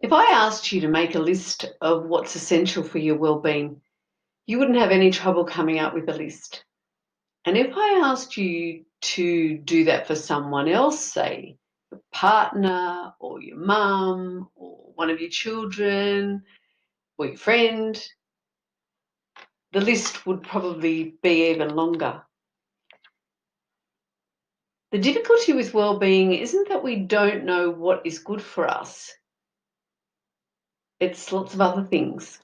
If I asked you to make a list of what's essential for your well-being, you wouldn't have any trouble coming up with a list. And if I asked you to do that for someone else, say your partner or your mum or one of your children or your friend, the list would probably be even longer. The difficulty with well-being isn't that we don't know what is good for us. It's lots of other things.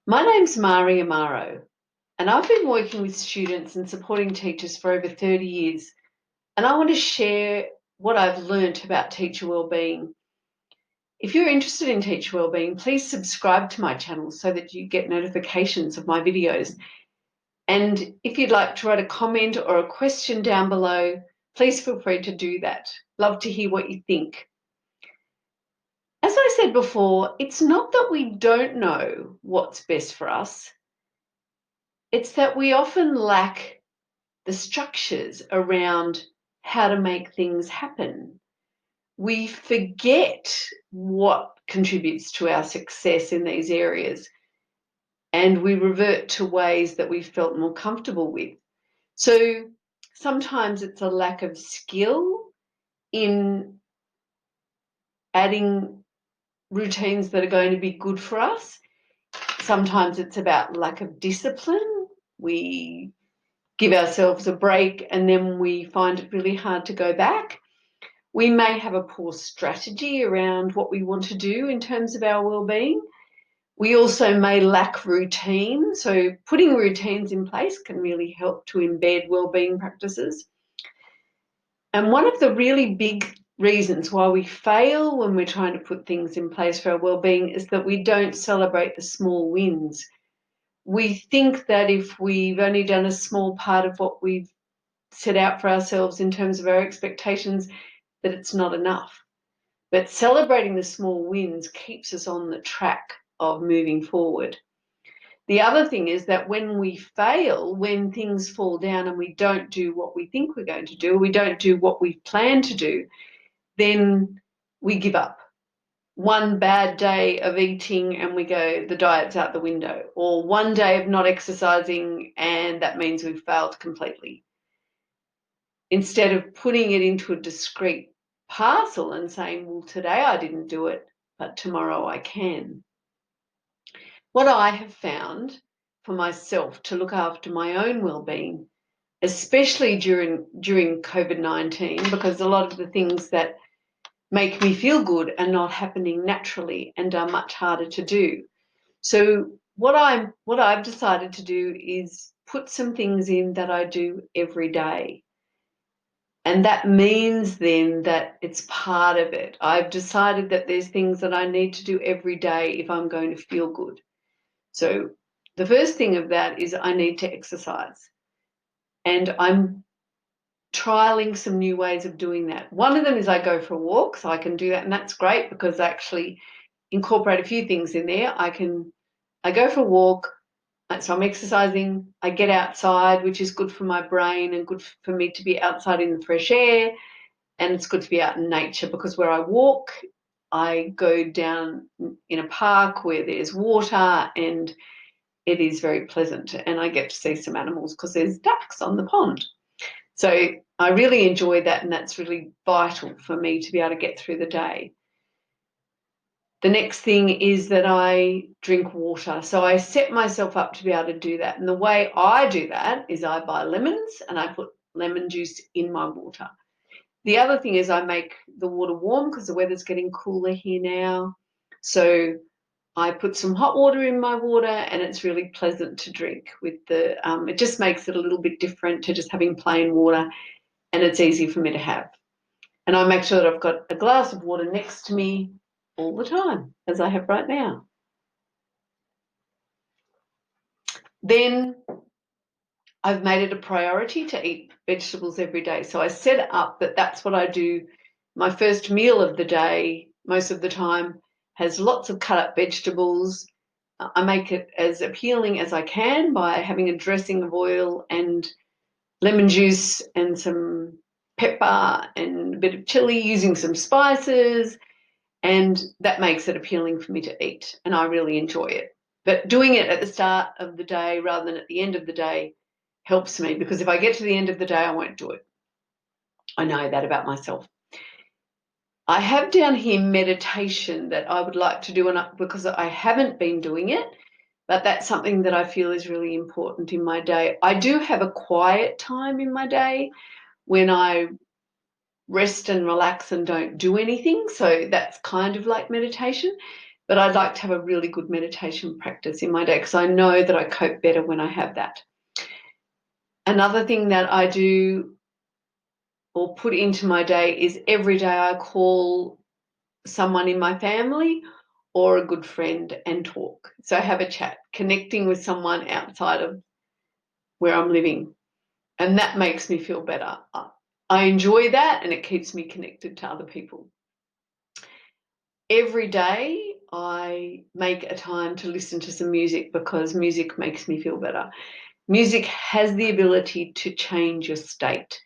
My name's Amaro, and I've been working with students and supporting teachers for over 30 years, and I want to share what I've learnt about teacher wellbeing. If you're interested in teacher wellbeing, please subscribe to my channel so that you get notifications of my videos. And if you'd like to write a comment or a question down below, please feel free to do that. Love to hear what you think. As I said before, it's not that we don't know what's best for us. It's that we often lack the structures around how to make things happen. We forget what contributes to our success in these areas, and we revert to ways that we felt more comfortable with. So sometimes it's a lack of skill in adding routines that are going to be good for us. Sometimes it's about lack of discipline. We give ourselves a break and then we find it really hard to go back. We may have a poor strategy around what we want to do in terms of our well-being. We also may lack routine. So putting routines in place can really help to embed well-being practices. And one of the really big reasons why we fail when we're trying to put things in place for our well-being is that we don't celebrate the small wins. We think that if we've only done a small part of what we've set out for ourselves in terms of our expectations, that it's not enough. But celebrating the small wins keeps us on the track of moving forward. The other thing is that when we fail, when things fall down and we don't do what we think we're going to do, we don't do what we've planned to do, then we give up. One bad day of eating and we go, the diet's out the window, or one day of not exercising and that means we've failed completely. Instead of putting it into a discrete parcel and saying, well, today I didn't do it, but tomorrow I can. What I have found for myself to look after my own well-being, especially during COVID-19, because a lot of the things that make me feel good are not happening naturally and are much harder to do. So what I've decided to do is put some things in that I do every day. And that means then that it's part of it. I've decided that there's things that I need to do every day if I'm going to feel good. So the first thing of that is I need to exercise. And I'm trialing some new ways of doing that. One of them is I go for a walk, so I can do that, and that's great because I actually incorporate a few things in there. I go for a walk, so I'm exercising, I get outside, which is good for my brain and good for me to be outside in the fresh air, and it's good to be out in nature because where I walk, I go down in a park where there's water and it is very pleasant, and I get to see some animals because there's ducks on the pond. So I really enjoy that, and that's really vital for me to be able to get through the day. The next thing is that I drink water. So I set myself up to be able to do that. And the way I do that is I buy lemons and I put lemon juice in my water. The other thing is I make the water warm because the weather's getting cooler here now. So I put some hot water in my water and it's really pleasant to drink with the, it just makes it a little bit different to just having plain water, and it's easy for me to have. And I make sure that I've got a glass of water next to me all the time, as I have right now. Then I've made it a priority to eat vegetables every day. So I set up that that's what I do. My first meal of the day, most of the time, has lots of cut up vegetables. I make it as appealing as I can by having a dressing of oil and lemon juice and some pepper and a bit of chili, using some spices, and that makes it appealing for me to eat, and I really enjoy it. But doing it at the start of the day rather than at the end of the day helps me, because if I get to the end of the day, I won't do it. I know that about myself. I have down here meditation that I would like to do, because I haven't been doing it, but that's something that I feel is really important in my day. I do have a quiet time in my day when I rest and relax and don't do anything, so that's kind of like meditation. But I'd like to have a really good meditation practice in my day, because I know that I cope better when I have that. Another thing that I do or put into my day is every day I call someone in my family or a good friend and talk. So have a chat, connecting with someone outside of where I'm living. And that makes me feel better. I enjoy that, and it keeps me connected to other people. Every day I make a time to listen to some music, because music makes me feel better. Music has the ability to change your state.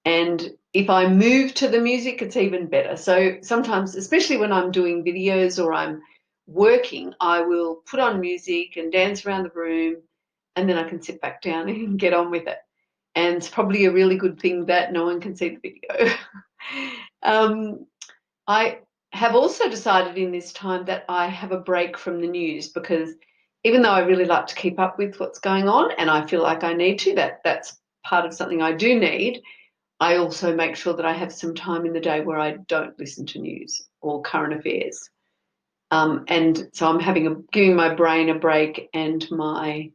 And if I move to the music, it's even better. So sometimes, especially when I'm doing videos or I'm working, I will put on music and dance around the room, and then I can sit back down and get on with it. And it's probably a really good thing that no one can see the video. I have also decided in this time that I have a break from the news, because even though I really like to keep up with what's going on, and I feel like I need to, that's part of something I do need, I also make sure that I have some time in the day where I don't listen to news or current affairs. And so I'm giving my brain a break and my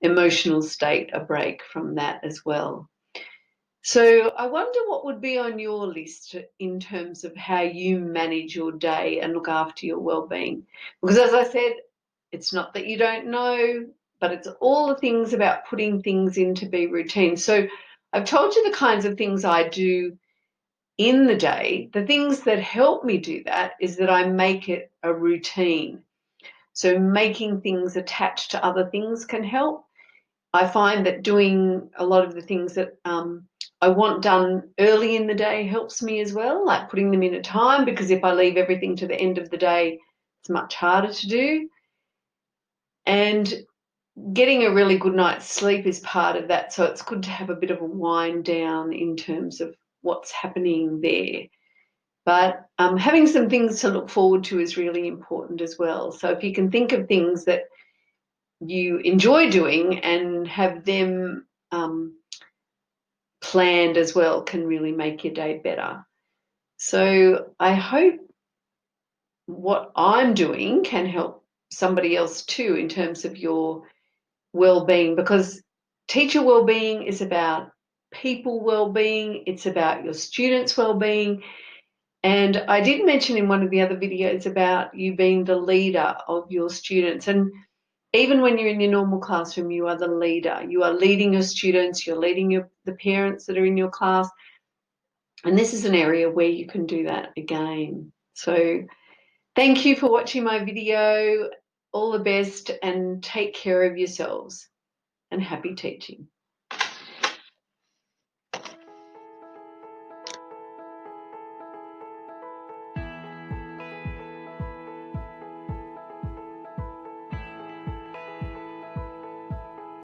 emotional state a break from that as well. So I wonder what would be on your list in terms of how you manage your day and look after your well-being. Because as I said, it's not that you don't know, but it's all the things about putting things into be routine. So I've told you the kinds of things I do in the day. The things that help me do that is that I make it a routine. So making things attached to other things can help. I find that doing a lot of the things that I want done early in the day helps me as well, like putting them in a time, because if I leave everything to the end of the day, it's much harder to do. And getting a really good night's sleep is part of that, so it's good to have a bit of a wind down in terms of what's happening there. But having some things to look forward to is really important as well. So if you can think of things that you enjoy doing and have them planned as well, can really make your day better. So I hope what I'm doing can help somebody else too in terms of your well-being, because teacher well-being is about people well-being, it's about your students' well-being. And I did mention in one of the other videos about you being the leader of your students. And even when you're in your normal classroom, you are the leader. You are leading your students, you're leading the parents that are in your class. And this is an area where you can do that again. So thank you for watching my video. All the best, and take care of yourselves, and happy teaching.